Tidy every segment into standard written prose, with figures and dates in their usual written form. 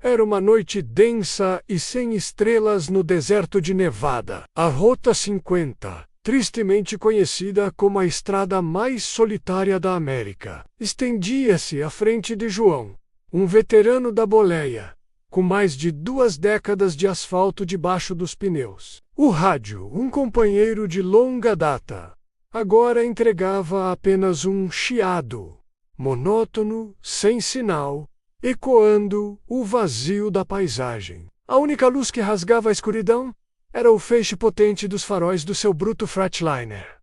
Era uma noite densa e sem estrelas no deserto de Nevada. A Rota 50, tristemente conhecida como a estrada mais solitária da América, estendia-se à frente de João, um veterano da boleia, com mais de 2 décadas de asfalto debaixo dos pneus. O rádio, um companheiro de longa data, agora entregava apenas um chiado, monótono, sem sinal, ecoando o vazio da paisagem. A única luz que rasgava a escuridão era o feixe potente dos faróis do seu bruto Freightliner.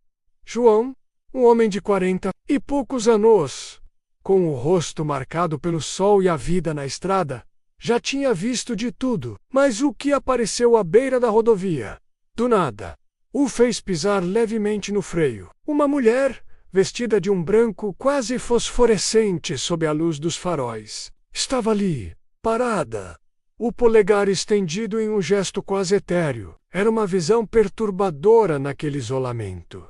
João, um homem de 40 e poucos anos, com o rosto marcado pelo sol e a vida na estrada, já tinha visto de tudo, mas o que apareceu à beira da rodovia, do nada, o fez pisar levemente no freio. Uma mulher, vestida de um branco quase fosforescente sob a luz dos faróis, estava ali, parada, o polegar estendido em um gesto quase etéreo. Era uma visão perturbadora naquele isolamento.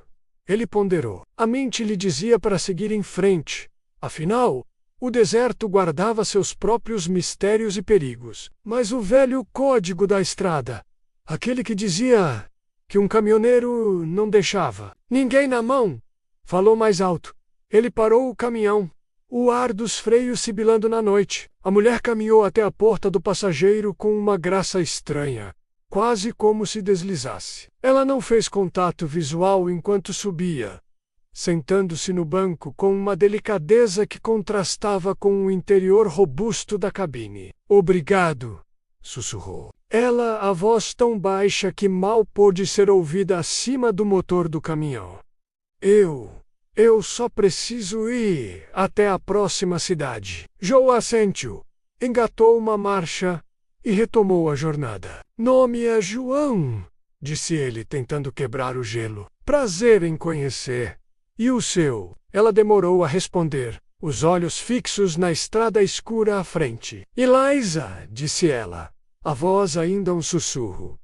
Ele ponderou. A mente lhe dizia para seguir em frente. Afinal, o deserto guardava seus próprios mistérios e perigos. Mas o velho código da estrada, aquele que dizia que um caminhoneiro não deixava ninguém na mão, falou mais alto. Ele parou o caminhão, o ar dos freios sibilando na noite. A mulher caminhou até a porta do passageiro com uma graça estranha, quase como se deslizasse. Ela não fez contato visual enquanto subia, sentando-se no banco com uma delicadeza que contrastava com o interior robusto da cabine. Obrigado, sussurrou. Ela, a voz tão baixa que mal pôde ser ouvida acima do motor do caminhão. Eu só preciso ir até a próxima cidade. Joe assentiu, engatou uma marcha e retomou a jornada. Nome é João, disse ele, tentando quebrar o gelo. Prazer em conhecer. E o seu? Ela demorou a responder, os olhos fixos na estrada escura à frente. Eliza, disse ela, a voz ainda um sussurro.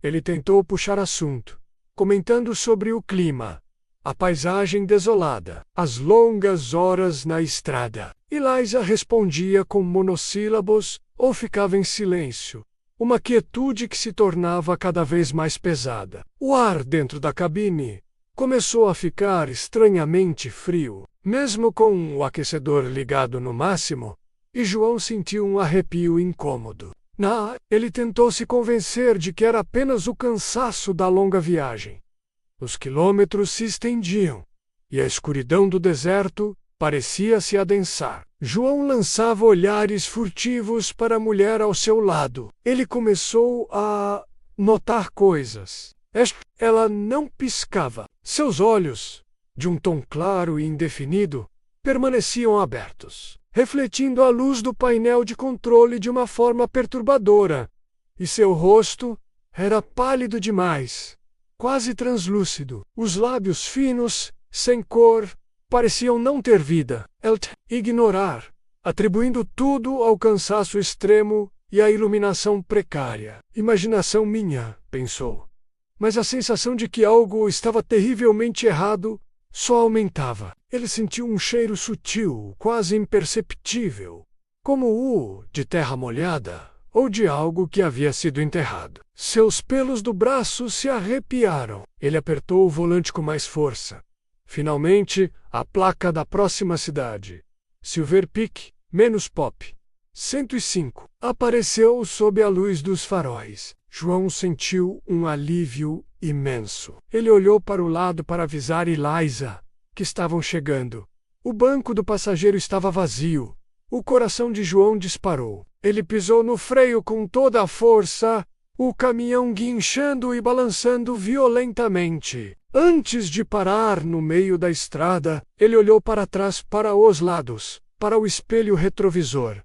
Ele tentou puxar assunto, comentando sobre o clima, a paisagem desolada, as longas horas na estrada. Eliza respondia com monossílabos ou ficava em silêncio, uma quietude que se tornava cada vez mais pesada. O ar dentro da cabine começou a ficar estranhamente frio, mesmo com o aquecedor ligado no máximo, e João sentiu um arrepio incômodo. Ele tentou se convencer de que era apenas o cansaço da longa viagem. Os quilômetros se estendiam, e a escuridão do deserto parecia se adensar. João lançava olhares furtivos para a mulher ao seu lado. Ele começou a notar coisas. Ela não piscava. Seus olhos, de um tom claro e indefinido, permaneciam abertos, refletindo a luz do painel de controle de uma forma perturbadora, e seu rosto era pálido demais, quase translúcido. Os lábios finos, sem cor, pareciam não ter vida. Ela ignorar, atribuindo tudo ao cansaço extremo e à iluminação precária. Imaginação minha, pensou. Mas a sensação de que algo estava terrivelmente errado só aumentava. Ele sentiu um cheiro sutil, quase imperceptível, como o de terra molhada ou de algo que havia sido enterrado. Seus pelos do braço se arrepiaram. Ele apertou o volante com mais força. Finalmente, a placa da próxima cidade, Silver Peak, -Pop, 105, apareceu sob a luz dos faróis. João sentiu um alívio imenso. Ele olhou para o lado para avisar Eliza que estavam chegando. O banco do passageiro estava vazio. O coração de João disparou. Ele pisou no freio com toda a força, o caminhão guinchando e balançando violentamente. Antes de parar no meio da estrada, ele olhou para trás, para os lados, para o espelho retrovisor.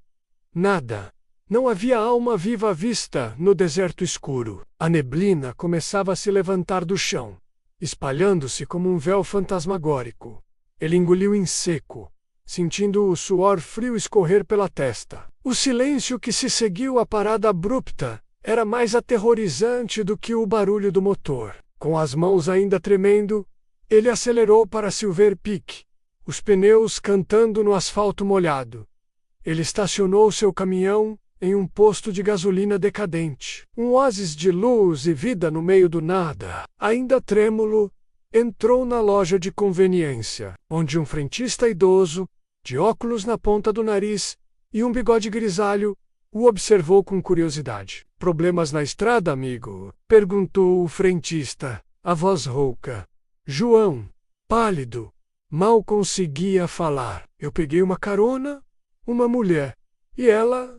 Nada. Não havia alma viva à vista no deserto escuro. A neblina começava a se levantar do chão, espalhando-se como um véu fantasmagórico. Ele engoliu em seco, sentindo o suor frio escorrer pela testa. O silêncio que se seguiu à parada abrupta era mais aterrorizante do que o barulho do motor. Com as mãos ainda tremendo, ele acelerou para Silver Peak, os pneus cantando no asfalto molhado. Ele estacionou seu caminhão em um posto de gasolina decadente. Um oásis de luz e vida no meio do nada. Ainda trêmulo, entrou na loja de conveniência, onde um frentista idoso, de óculos na ponta do nariz e um bigode grisalho, o observou com curiosidade. "Problemas na estrada, amigo?" perguntou o frentista, a voz rouca. João, pálido, mal conseguia falar. "Eu peguei uma carona, uma mulher, e ela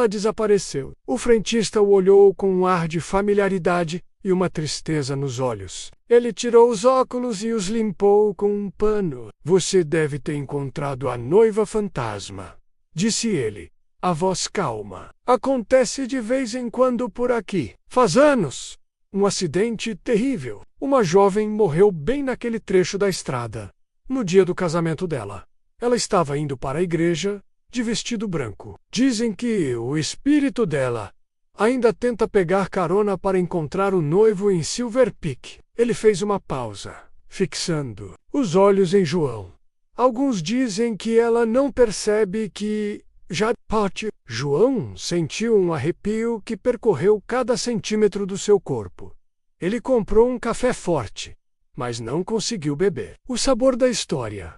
desapareceu." O frentista o olhou com um ar de familiaridade e uma tristeza nos olhos. Ele tirou os óculos e os limpou com um pano. "Você deve ter encontrado a noiva fantasma", disse ele, a voz calma. "Acontece de vez em quando por aqui. Faz anos. Um acidente terrível. Uma jovem morreu bem naquele trecho da estrada, no dia do casamento dela. Ela estava indo para a igreja, de vestido branco. Dizem que o espírito dela ainda tenta pegar carona para encontrar o noivo em Silver Peak." Ele fez uma pausa, fixando os olhos em João. "Alguns dizem que ela não percebe que já pode." João sentiu um arrepio que percorreu cada centímetro do seu corpo. Ele comprou um café forte, mas não conseguiu beber. O sabor da história,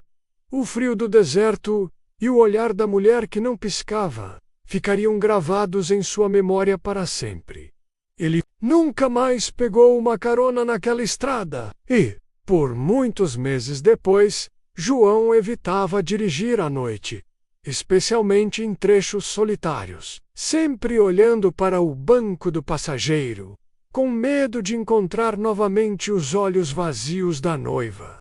o frio do deserto e o olhar da mulher que não piscava ficariam gravados em sua memória para sempre. Ele nunca mais pegou uma carona naquela estrada e, por muitos meses depois, João evitava dirigir à noite, especialmente em trechos solitários, sempre olhando para o banco do passageiro, com medo de encontrar novamente os olhos vazios da noiva.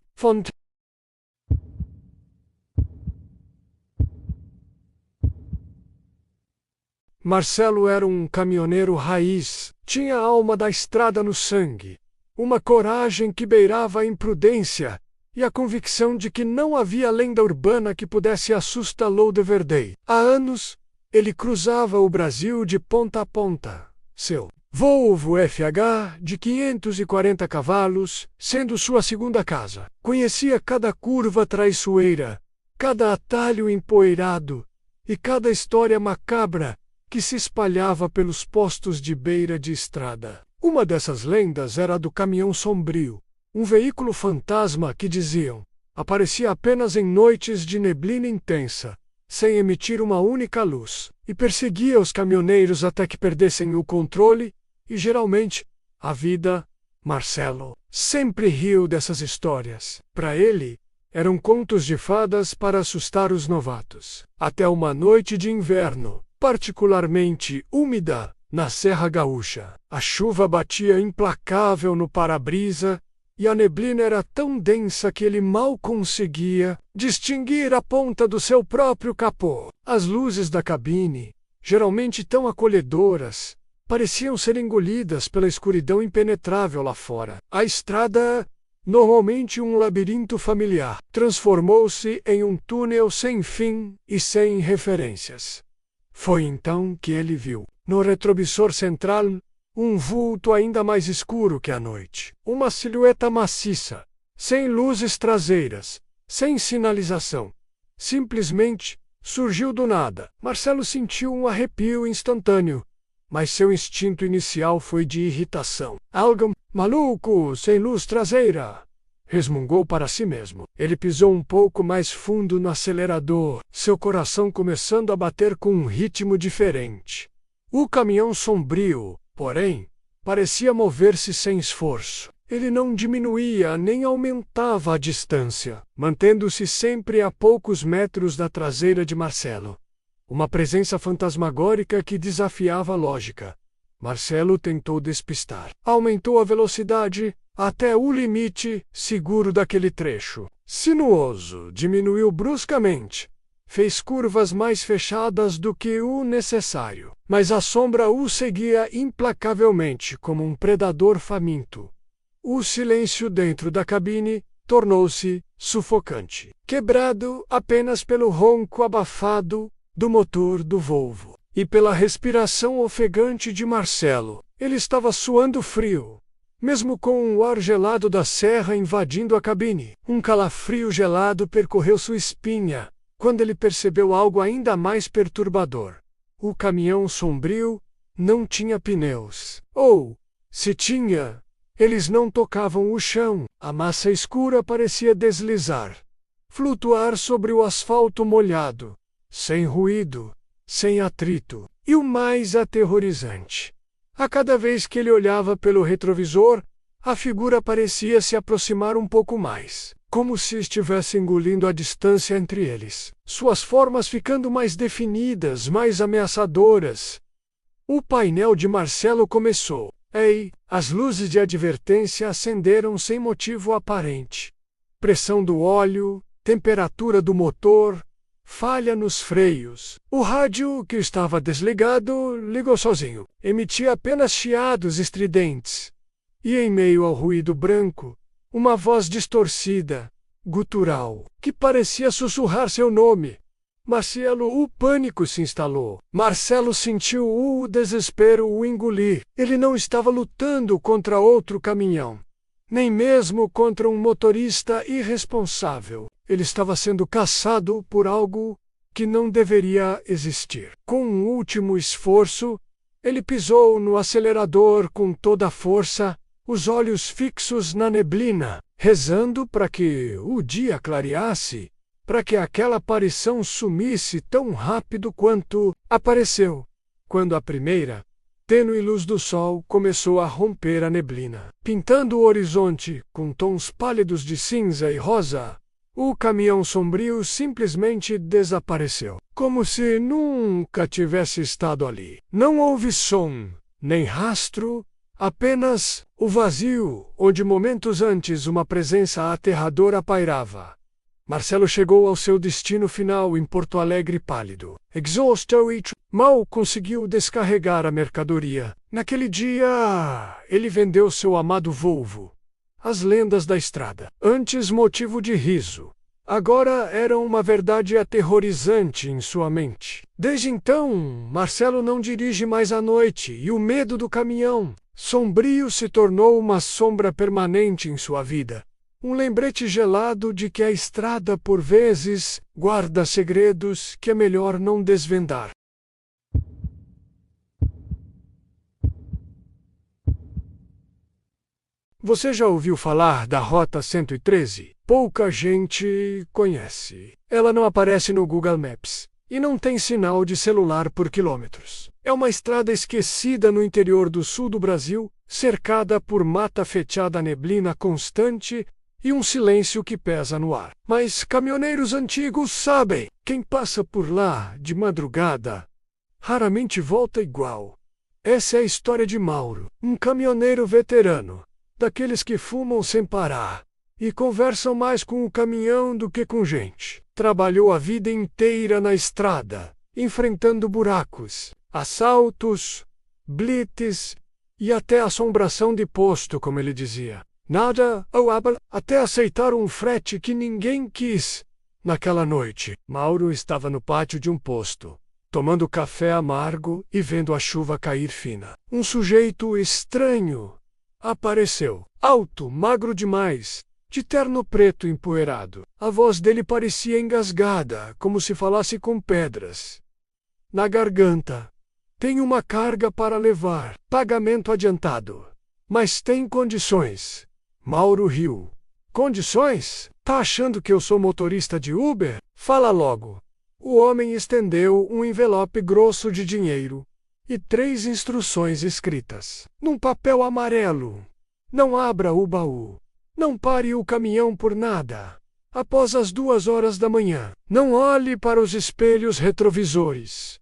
Marcelo era um caminhoneiro raiz, tinha a alma da estrada no sangue, uma coragem que beirava a imprudência e a convicção de que não havia lenda urbana que pudesse assustá-lo de verdade. Há anos, ele cruzava o Brasil de ponta a ponta. Seu Volvo FH, de 540 cavalos, sendo sua segunda casa. Conhecia cada curva traiçoeira, cada atalho empoeirado e cada história macabra que se espalhava pelos postos de beira de estrada. Uma dessas lendas era a do caminhão sombrio, um veículo fantasma que, diziam, aparecia apenas em noites de neblina intensa, sem emitir uma única luz, e perseguia os caminhoneiros até que perdessem o controle e, geralmente, a vida. Marcelo sempre riu dessas histórias. Para ele, eram contos de fadas para assustar os novatos. Até uma noite de inverno, particularmente úmida, na Serra Gaúcha. A chuva batia implacável no para-brisa e a neblina era tão densa que ele mal conseguia distinguir a ponta do seu próprio capô. As luzes da cabine, geralmente tão acolhedoras, pareciam ser engolidas pela escuridão impenetrável lá fora. A estrada, normalmente um labirinto familiar, transformou-se em um túnel sem fim e sem referências. Foi então que ele viu, no retrovisor central, um vulto ainda mais escuro que a noite. Uma silhueta maciça, sem luzes traseiras, sem sinalização. Simplesmente surgiu do nada. Marcelo sentiu um arrepio instantâneo, mas seu instinto inicial foi de irritação. "Algo maluco, sem luz traseira!" resmungou para si mesmo. Ele pisou um pouco mais fundo no acelerador, seu coração começando a bater com um ritmo diferente. O caminhão sombrio, porém, parecia mover-se sem esforço. Ele não diminuía nem aumentava a distância, mantendo-se sempre a poucos metros da traseira de Marcelo. Uma presença fantasmagórica que desafiava a lógica. Marcelo tentou despistar. Aumentou a velocidade até o limite seguro daquele trecho. Sinuoso, diminuiu bruscamente. Fez curvas mais fechadas do que o necessário. Mas a sombra o seguia implacavelmente como um predador faminto. O silêncio dentro da cabine tornou-se sufocante, quebrado apenas pelo ronco abafado do motor do Volvo e pela respiração ofegante de Marcelo. Ele estava suando frio, mesmo com o ar gelado da serra invadindo a cabine. Um calafrio gelado percorreu sua espinha quando ele percebeu algo ainda mais perturbador. O caminhão sombrio não tinha pneus. Ou, se tinha, eles não tocavam o chão. A massa escura parecia deslizar, flutuar sobre o asfalto molhado, sem ruído, sem atrito. E o mais aterrorizante: a cada vez que ele olhava pelo retrovisor, a figura parecia se aproximar um pouco mais, como se estivesse engolindo a distância entre eles, suas formas ficando mais definidas, mais ameaçadoras. O painel de Marcelo começou. Ei! As luzes de advertência acenderam sem motivo aparente. Pressão do óleo, temperatura do motor, falha nos freios. O rádio, que estava desligado, ligou sozinho. Emitia apenas chiados estridentes. E em meio ao ruído branco, uma voz distorcida, gutural, que parecia sussurrar seu nome. Marcelo, o pânico se instalou. Marcelo sentiu o desespero o engolir. Ele não estava lutando contra outro caminhão, nem mesmo contra um motorista irresponsável. Ele estava sendo caçado por algo que não deveria existir. Com um último esforço, ele pisou no acelerador com toda a força, os olhos fixos na neblina, rezando para que o dia clareasse, para que aquela aparição sumisse tão rápido quanto apareceu, quando a primeira, tênue luz do sol começou a romper a neblina, pintando o horizonte com tons pálidos de cinza e rosa. O caminhão sombrio simplesmente desapareceu, como se nunca tivesse estado ali. Não houve som, nem rastro, apenas o vazio, onde momentos antes uma presença aterradora pairava. Marcelo chegou ao seu destino final em Porto Alegre pálido, exausto e mal conseguiu descarregar a mercadoria. Naquele dia, ele vendeu seu amado Volvo. As lendas da estrada, antes motivo de riso, agora eram uma verdade aterrorizante em sua mente. Desde então, Marcelo não dirige mais à noite e o medo do caminhão sombrio se tornou uma sombra permanente em sua vida. Um lembrete gelado de que a estrada, por vezes, guarda segredos que é melhor não desvendar. Você já ouviu falar da Rota 113? Pouca gente conhece. Ela não aparece no Google Maps e não tem sinal de celular por quilômetros. É uma estrada esquecida no interior do sul do Brasil, cercada por mata fechada, neblina constante e um silêncio que pesa no ar. Mas caminhoneiros antigos sabem, quem passa por lá de madrugada raramente volta igual. Essa é a história de Mauro, um caminhoneiro veterano, daqueles que fumam sem parar e conversam mais com o caminhão do que com gente. Trabalhou a vida inteira na estrada, enfrentando buracos, assaltos, blitz e até assombração de posto, como ele dizia. Nada ou até aceitar um frete que ninguém quis. Naquela noite, Mauro estava no pátio de um posto, tomando café amargo e vendo a chuva cair fina. Um sujeito estranho apareceu, alto, magro demais, de terno preto empoeirado. A voz dele parecia engasgada, como se falasse com pedras na garganta. Tem uma carga para levar, pagamento adiantado, mas tem condições. Mauro riu. Condições? Tá achando que eu sou motorista de Uber? Fala logo. O homem estendeu um envelope grosso de dinheiro e 3 instruções escritas num papel amarelo. Não abra o baú. Não pare o caminhão por nada. Após as 2 horas da manhã, não olhe para os espelhos retrovisores.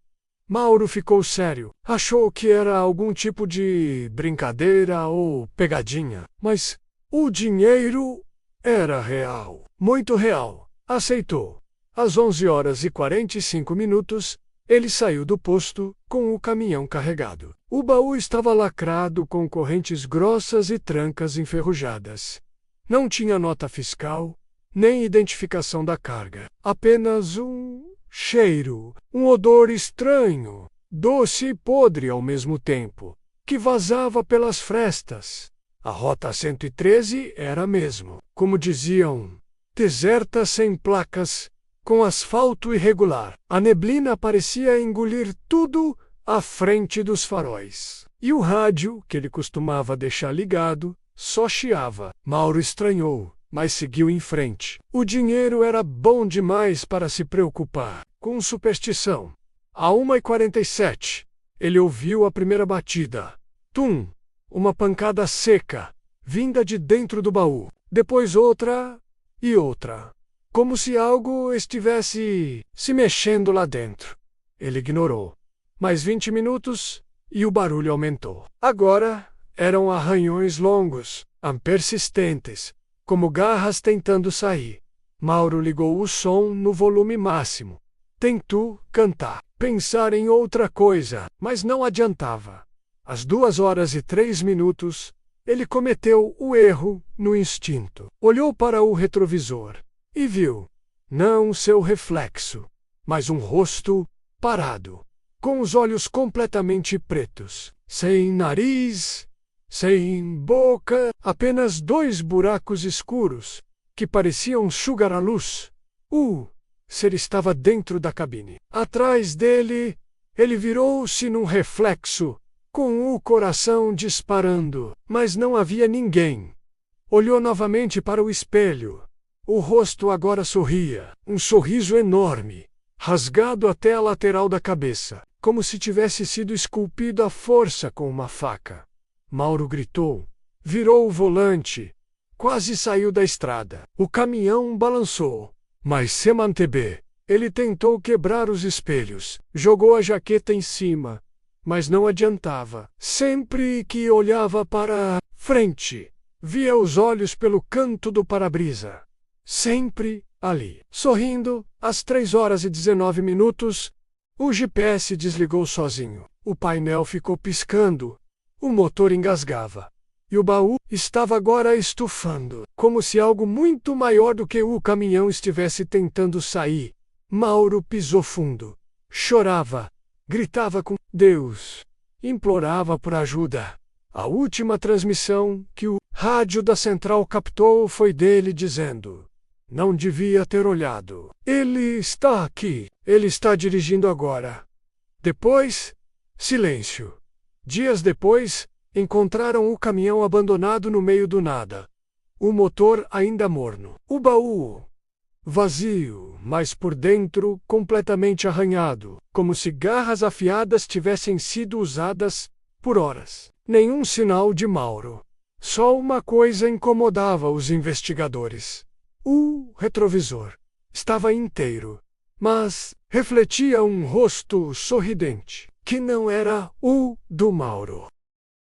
Mauro ficou sério. Achou que era algum tipo de brincadeira ou pegadinha, mas o dinheiro era real, muito real. Aceitou. Às 11h45, ele saiu do posto com o caminhão carregado. O baú estava lacrado com correntes grossas e trancas enferrujadas. Não tinha nota fiscal, nem identificação da carga. Apenas um cheiro, um odor estranho, doce e podre ao mesmo tempo, que vazava pelas frestas. A Rota 113 era mesmo, como diziam, deserta, sem placas, com asfalto irregular. A neblina parecia engolir tudo à frente dos faróis. E o rádio, que ele costumava deixar ligado, só chiava. Mauro estranhou, mas seguiu em frente. O dinheiro era bom demais para se preocupar com superstição. À 1h47, ele ouviu a primeira batida. Tum! Uma pancada seca, vinda de dentro do baú. Depois outra e outra. Como se algo estivesse se mexendo lá dentro. Ele ignorou. Mais 20 minutos e o barulho aumentou. Agora eram arranhões longos, persistentes, como garras tentando sair. Mauro ligou o som no volume máximo. Tentou cantar, pensar em outra coisa, mas não adiantava. Às 2h03, ele cometeu o erro no instinto. Olhou para o retrovisor e viu, não seu reflexo, mas um rosto parado, com os olhos completamente pretos, sem nariz, sem boca, apenas 2 buracos escuros, que pareciam sugar a luz. O ser estava dentro da cabine. Atrás dele, ele virou-se num reflexo, com o coração disparando, mas não havia ninguém. Olhou novamente para o espelho. O rosto agora sorria, um sorriso enorme, rasgado até a lateral da cabeça, como se tivesse sido esculpido à força com uma faca. Mauro gritou, virou o volante, quase saiu da estrada. O caminhão balançou, mas se manteve. Ele tentou quebrar os espelhos, jogou a jaqueta em cima, mas não adiantava. Sempre que olhava para frente, via os olhos pelo canto do para-brisa. Sempre ali. Sorrindo, às 3h19, o GPS desligou sozinho. O painel ficou piscando. O motor engasgava. E o baú estava agora estufando, como se algo muito maior do que o caminhão estivesse tentando sair. Mauro pisou fundo. Chorava. Gritava com Deus. Implorava por ajuda. A última transmissão que o rádio da central captou foi dele dizendo: não devia ter olhado. Ele está aqui. Ele está dirigindo agora. Depois, silêncio. Dias depois, encontraram o caminhão abandonado no meio do nada. O motor ainda morno. O baú vazio, mas por dentro completamente arranhado, como se garras afiadas tivessem sido usadas por horas. Nenhum sinal de Mauro. Só uma coisa incomodava os investigadores. O retrovisor estava inteiro, mas refletia um rosto sorridente, que não era o do Mauro.